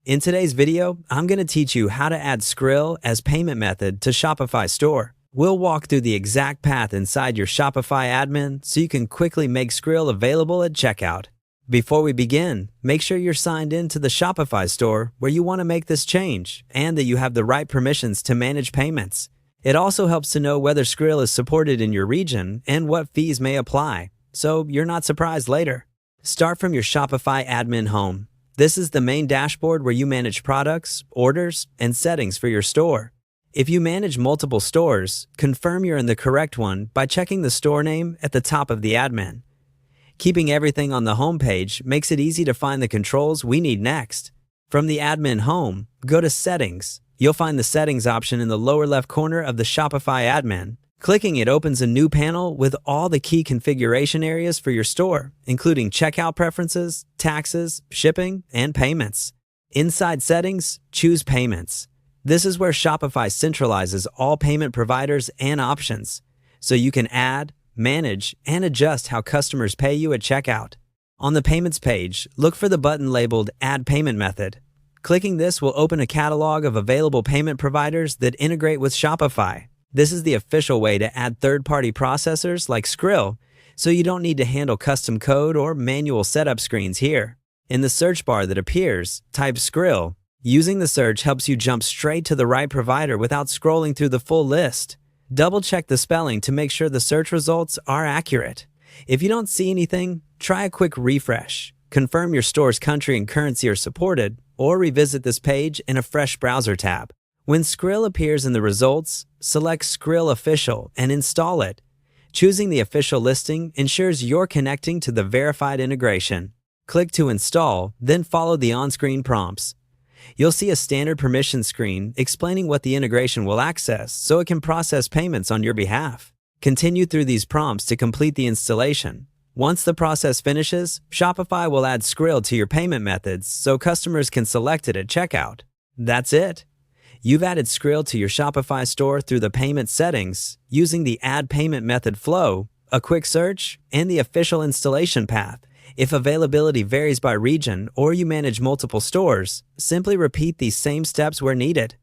In today's video, I'm going to teach you how to add Skrill as payment method to Shopify store. We'll walk through the exact path inside your Shopify admin so you can quickly make Skrill available at checkout. Before we begin, make sure you're signed in to the Shopify store where you want to make this change and that you have the right permissions to manage payments. It also helps to know whether Skrill is supported in your region and what fees may apply, so you're not surprised later. Start from your Shopify admin home. This is the main dashboard where you manage products, orders, and settings for your store. If you manage multiple stores, confirm you're in the correct one by checking the store name at the top of the admin. Keeping everything on the home page makes it easy to find the controls we need next. From the admin home, go to Settings. You'll find the Settings option in the lower left corner of the Shopify admin. Clicking it opens a new panel with all the key configuration areas for your store, including checkout preferences, taxes, shipping, and payments. Inside Settings, choose Payments. This is where Shopify centralizes all payment providers and options, so you can add, manage, and adjust how customers pay you at checkout. On the Payments page, look for the button labeled Add Payment Method. Clicking this will open a catalog of available payment providers that integrate with Shopify. This is the official way to add third-party processors like Skrill, so you don't need to handle custom code or manual setup screens here. In the search bar that appears, type Skrill. Using the search helps you jump straight to the right provider without scrolling through the full list. Double-check the spelling to make sure the search results are accurate. If you don't see anything, try a quick refresh. Confirm your store's country and currency are supported, or revisit this page in a fresh browser tab. When Skrill appears in the results, select Skrill Official and install it. Choosing the official listing ensures you're connecting to the verified integration. Click to install, then follow the on-screen prompts. You'll see a standard permission screen explaining what the integration will access so it can process payments on your behalf. Continue through these prompts to complete the installation. Once the process finishes, Shopify will add Skrill to your payment methods so customers can select it at checkout. That's it. You've added Skrill to your Shopify store through the payment settings using the Add Payment Method flow, a quick search, and the official installation path. If availability varies by region or you manage multiple stores, simply repeat these same steps where needed.